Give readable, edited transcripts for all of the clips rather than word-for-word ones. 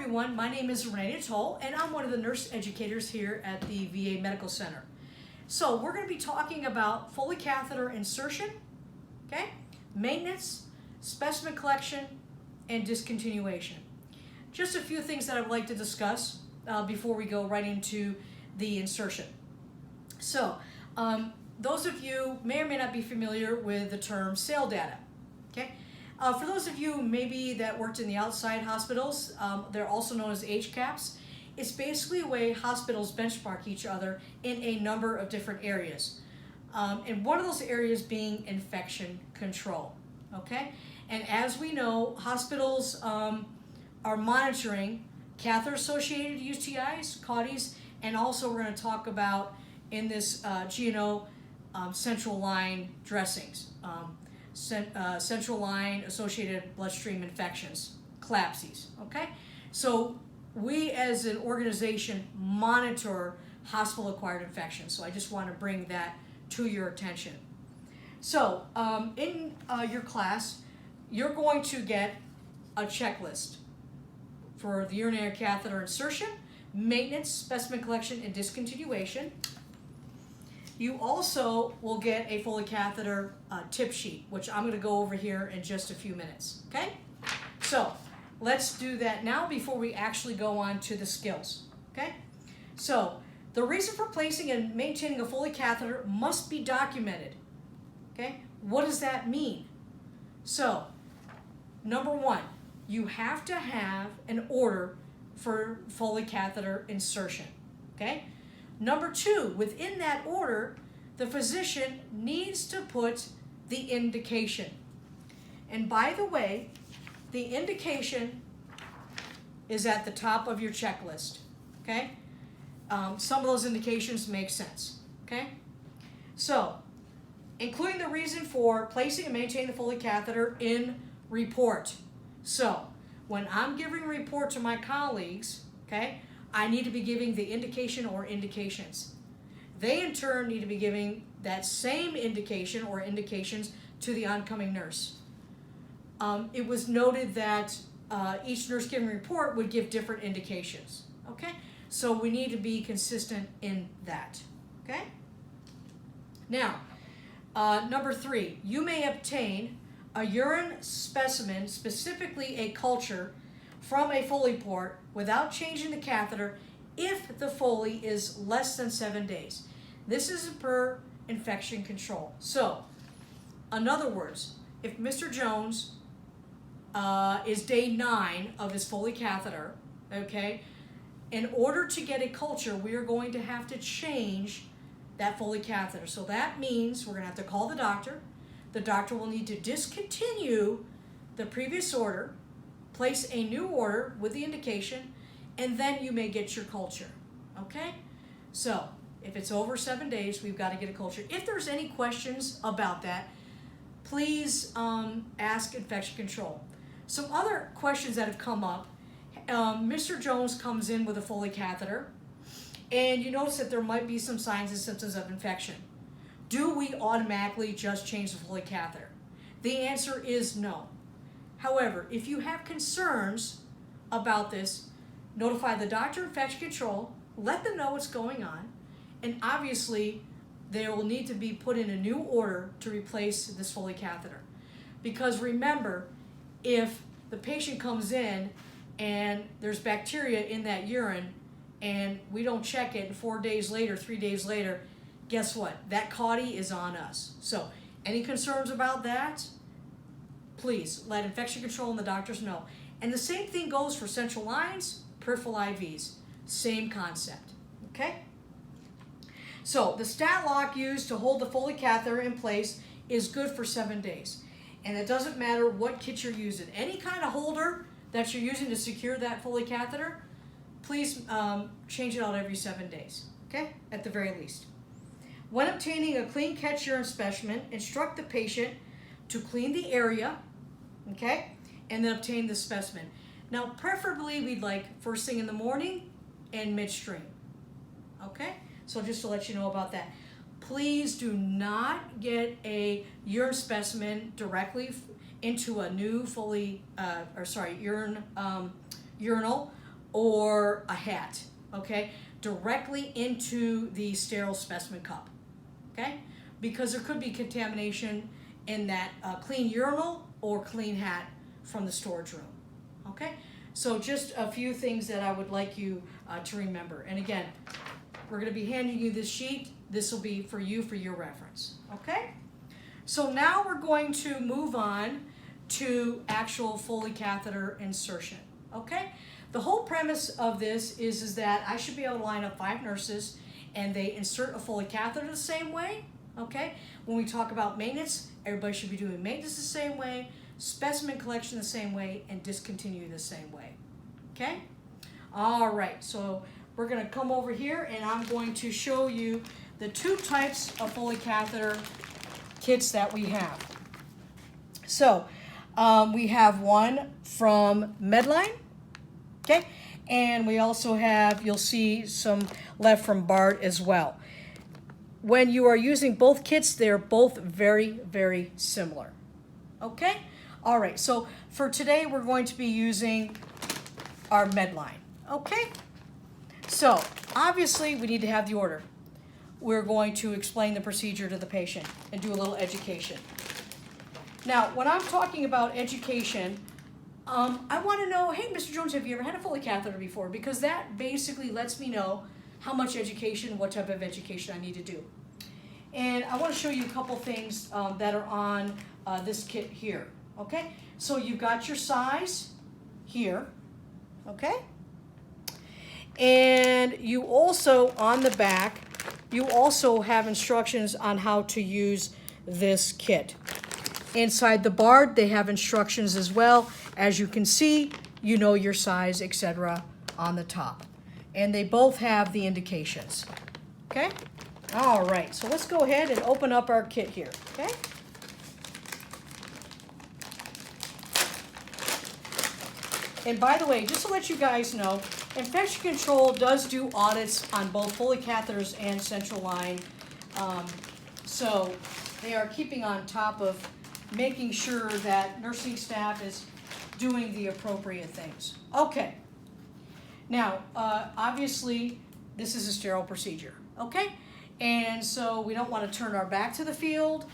everyone, my name is Renee Natole and I'm one of the nurse educators here at the VA Medical Center. So we're going to be talking about Foley catheter insertion, okay, maintenance, specimen collection, and discontinuation. Just a few things that I would like to discuss before we go right into the insertion. So those of you may or may not be familiar with the term sale data, okay? For those of you maybe that worked in the outside hospitals, they're also known as HCAHPS. It's basically a way hospitals benchmark each other in a number of different areas. And one of those areas being infection control, okay? And as we know, hospitals are monitoring catheter-associated UTIs, CAUTIs, and also we're going to talk about in this G&O central line dressings. Central line associated bloodstream infections, CLABSIs, okay? So we as an organization monitor hospital-acquired infections, so I just want to bring that to your attention. So in your class, you're going to get a checklist for the urinary catheter insertion, maintenance, specimen collection, and discontinuation. You also will get a Foley catheter tip sheet, which I'm going to go over here in just a few minutes, okay? So let's do that now before we actually go on to the skills, okay? So the reason for placing and maintaining a Foley catheter must be documented, okay? What does that mean? So, number one, you have to have an order for Foley catheter insertion, okay? Number two, within that order, the physician needs to put the indication. And by the way, the indication is at the top of your checklist, okay? Some of those indications make sense, okay? So, including the reason for placing and maintaining the Foley catheter in report. So, when I'm giving a report to my colleagues, okay, I need to be giving the indication or indications. They in turn need to be giving that same indication or indications to the oncoming nurse. It was noted that each nurse giving a report would give different indications, okay? So we need to be consistent in that, okay? Now, number three, you may obtain a urine specimen, specifically a culture, from a Foley port without changing the catheter if the Foley is less than 7 days. This is per infection control. So, in other words, if Mr. Jones is day 9 of his Foley catheter, okay, in order to get a culture, we are going to have to change that Foley catheter. So that means we're going to have to call the doctor. The doctor will need to discontinue the previous order, place a new order with the indication, and then you may get your culture, okay? So, if it's over 7 days, we've got to get a culture. If there's any questions about that, please ask infection control. Some other questions that have come up, Mr. Jones comes in with a Foley catheter, and you notice that there might be some signs and symptoms of infection. Do we automatically just change the Foley catheter? The answer is no. However, if you have concerns about this, notify the doctor of infection control, let them know what's going on, and obviously they will need to be put in a new order to replace this Foley catheter. Because remember, if the patient comes in and there's bacteria in that urine and we don't check it, and 4 days later, 3 days later, guess what? That CAUTI is on us. So, any concerns about that? Please let infection control and the doctors know. And the same thing goes for central lines, peripheral IVs. Same concept, okay? So the stat lock used to hold the Foley catheter in place is good for 7 days. And it doesn't matter what kit you're using. Any kind of holder that you're using to secure that Foley catheter, please change it out every 7 days, okay? At the very least. When obtaining a clean catch urine specimen, instruct the patient to clean the area, okay, and then obtain the specimen. Now, preferably, we'd like first thing in the morning and midstream, okay? So just to let you know about that. Please do not get a urine specimen directly into a new Foley, urinal or a hat, okay, directly into the sterile specimen cup, okay? Because there could be contamination in that clean urinal or clean hat from the storage room, okay? So just a few things that I would like you to remember. And again, we're gonna be handing you this sheet. This will be for you for your reference, okay? So now we're going to move on to actual Foley catheter insertion, okay? The whole premise of this is that I should be able to line up 5 nurses and they insert a Foley catheter the same way, okay? When we talk about maintenance, everybody should be doing maintenance the same way, specimen collection the same way, and discontinue the same way, okay? All right, so we're gonna come over here and I'm going to show you the 2 types of Foley catheter kits that we have. So we have one from Medline, okay? And we also have, you'll see some left from Bard as well. When you are using both kits, they're both very, very similar, okay? All right, so for today, we're going to be using our Medline, okay? So obviously, we need to have the order. We're going to explain the procedure to the patient and do a little education. Now, when I'm talking about education, I want to know, hey, Mr. Jones, have you ever had a Foley catheter before? Because that basically lets me know how much education, what type of education I need to do. And I want to show you a couple things that are on this kit here, okay? So you've got your size here, okay? And you also, on the back, you also have instructions on how to use this kit. Inside the Bard, they have instructions as well. As you can see, you know your size, etc. on the top. And they both have the indications, okay? All right, so let's go ahead and open up our kit here, okay? And by the way, just to let you guys know, Infection Control does do audits on both Foley catheters and central line. So they are keeping on top of making sure that nursing staff is doing the appropriate things. Okay. Now, obviously, this is a sterile procedure, okay? And so we don't want to turn our back to the field.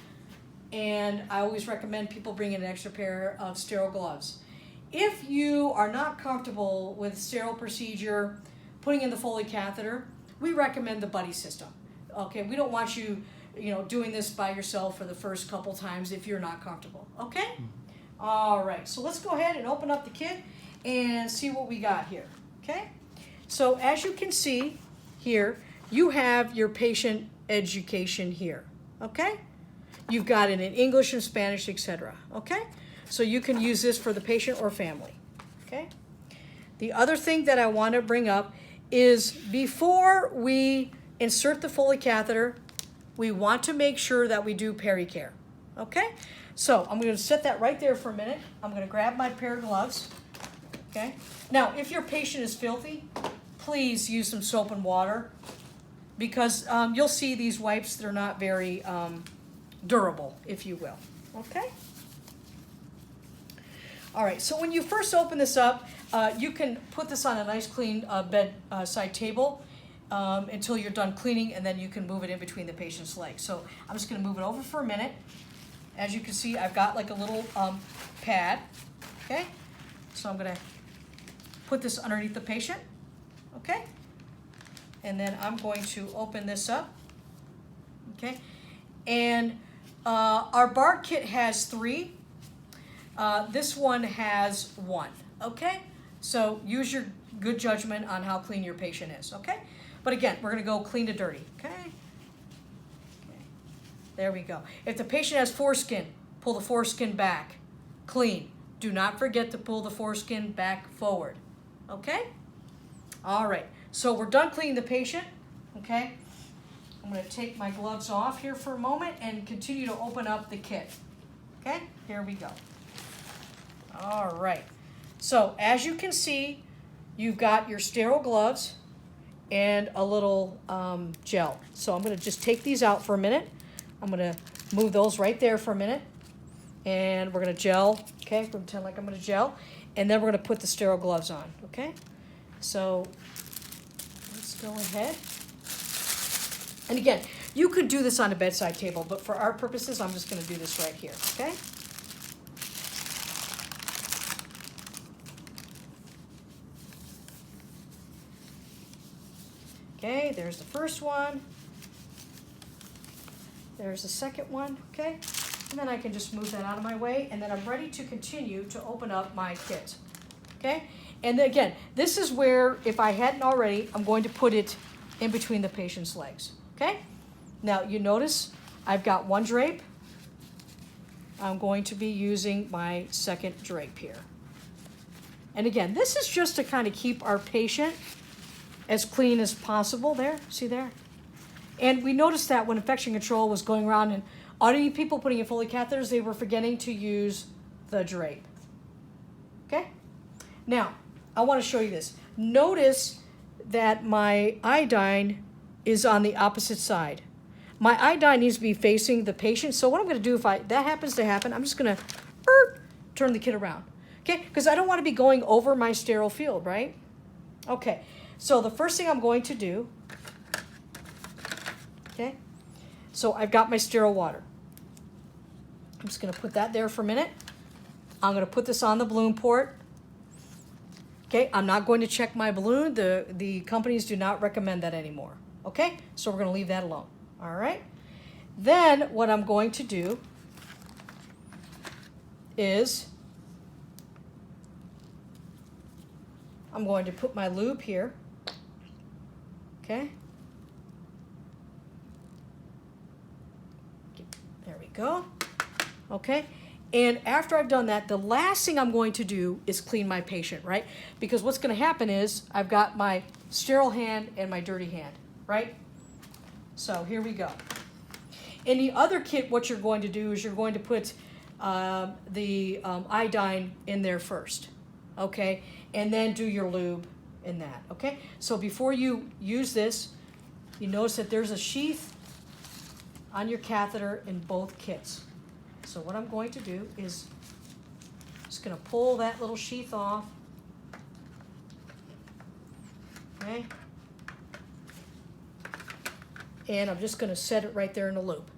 And I always recommend people bring in an extra pair of sterile gloves. If you are not comfortable with sterile procedure, putting in the Foley catheter, we recommend the buddy system. Okay, we don't want you, doing this by yourself for the first couple times if you're not comfortable. Okay? All right, so let's go ahead and open up the kit and see what we got here. Okay? So as you can see here, you have your patient education here. Okay? You've got it in English and Spanish, etc. Okay? So you can use this for the patient or family, okay? The other thing that I want to bring up is before we insert the Foley catheter, we want to make sure that we do pericare, okay? So I'm going to set that right there for a minute. I'm going to grab my pair of gloves, okay? Now, if your patient is filthy, please use some soap and water because you'll see these wipes, they're not very durable, if you will, okay? All right, so when you first open this up, you can put this on a nice clean bedside table until you're done cleaning, and then you can move it in between the patient's legs. So I'm just gonna move it over for a minute. As you can see, I've got like a little pad, okay? So I'm gonna put this underneath the patient, okay? And then I'm going to open this up, okay? And our Bard kit has 3. This one has 1, okay? So use your good judgment on how clean your patient is, okay? But again, we're gonna go clean to dirty, okay? There we go. If the patient has foreskin, pull the foreskin back, clean. Do not forget to pull the foreskin back forward, okay? All right, so we're done cleaning the patient, okay? I'm gonna take my gloves off here for a moment and continue to open up the kit, okay? Here we go. All right, so as you can see, you've got your sterile gloves and a little gel. So I'm gonna just take these out for a minute. I'm gonna move those right there for a minute. And we're gonna gel, okay? Pretend like I'm gonna gel. And then we're gonna put the sterile gloves on, okay? So let's go ahead. And again, you could do this on a bedside table, but for our purposes, I'm just going to do this right here, okay? Okay, there's the first one. There's the second one, okay? And then I can just move that out of my way, and then I'm ready to continue to open up my kit, okay? And then again, this is where, if I hadn't already, I'm going to put it in between the patient's legs, okay? Now, you notice I've got one drape. I'm going to be using my second drape here. And again, this is just to kind of keep our patient as clean as possible. There, see there? And we noticed that when infection control was going around and auditing people putting in Foley catheters, they were forgetting to use the drape. Okay? Now, I want to show you this. Notice that my iodine is on the opposite side. My iodine needs to be facing the patient. So what I'm going to do, if that happens to happen, I'm just going to turn the kit around. Okay? Because I don't want to be going over my sterile field, right? Okay. So the first thing I'm going to do, okay? So I've got my sterile water. I'm just going to put that there for a minute. I'm going to put this on the balloon port. Okay, I'm not going to check my balloon. The companies do not recommend that anymore. Okay, so we're going to leave that alone. All right. Then what I'm going to do is I'm going to put my lube here. Okay. There we go. Okay. And after I've done that, the last thing I'm going to do is clean my patient, right? Because what's going to happen is I've got my sterile hand and my dirty hand, right? So here we go. In the other kit, what you're going to do is you're going to put the iodine in there first, okay? And then do your lube in that, okay? So before you use this, you notice that there's a sheath on your catheter in both kits. So what I'm going to do is just going to pull that little sheath off, okay? And I'm just going to set it right there in the loop,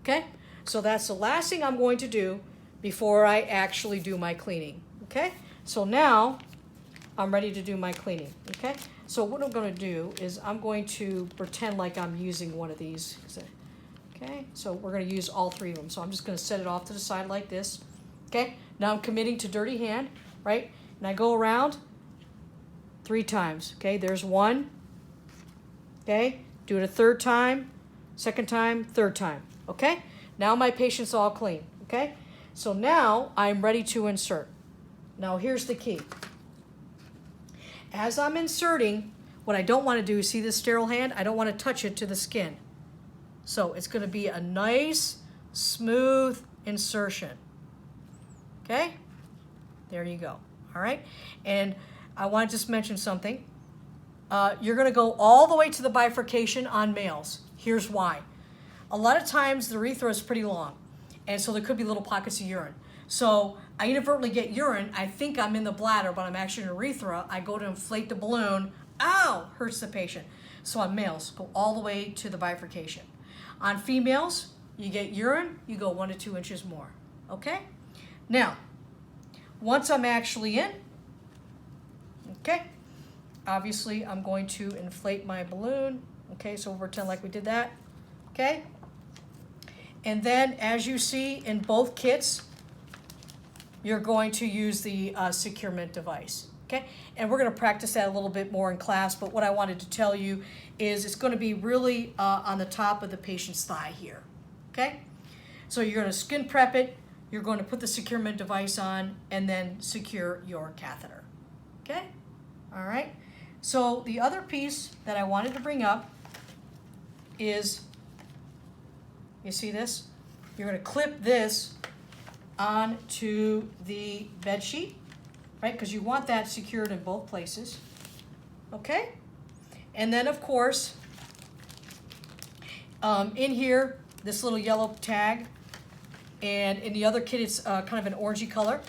okay? So that's the last thing I'm going to do before I actually do my cleaning, okay? So now I'm ready to do my cleaning, okay? So what I'm going to do is I'm going to pretend like I'm using one of these, okay? So we're going to use all three of them. So I'm just going to set it off to the side like this, okay? Now I'm committing to dirty hand, right? And I go around 3 times, okay? There's 1, okay? Do it a 3rd time, 2nd time, 3rd time, okay? Now my patient's all clean, okay? So now I'm ready to insert. Now here's the key. As I'm inserting, what I don't want to do is see this sterile hand. I don't want to touch it to the skin. So it's going to be a nice, smooth insertion. Okay? There you go. All right? And I want to just mention something. You're going to go all the way to the bifurcation on males. Here's why. A lot of times the urethra is pretty long, and so there could be little pockets of urine. So I inadvertently get urine. I think I'm in the bladder, but I'm actually in urethra. I go to inflate the balloon. Ow! Hurts the patient. So on males, go all the way to the bifurcation. On females, you get urine, you go 1 to 2 inches more. Okay? Now, once I'm actually in, okay, obviously I'm going to inflate my balloon. Okay, so we'll pretend like we did that. Okay? And then, as you see in both kits, you're going to use the securement device. Okay? And we're going to practice that a little bit more in class, but what I wanted to tell you is it's going to be really on the top of the patient's thigh here. Okay? So you're going to skin prep it, you're going to put the securement device on, and then secure your catheter. Okay? All right? So the other piece that I wanted to bring up is, you see this? You're going to clip this onto the bed sheet, right? Because you want that secured in both places. Okay? And then, of course, in here, this little yellow tag, and in the other kit, it's kind of an orangey color.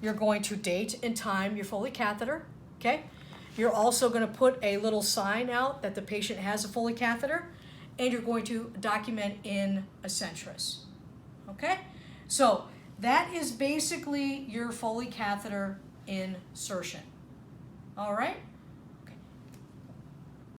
You're going to date and time your Foley catheter, okay? You're also going to put a little sign out that the patient has a Foley catheter, and you're going to document in a centris. Okay? So that is basically your Foley catheter insertion. All right?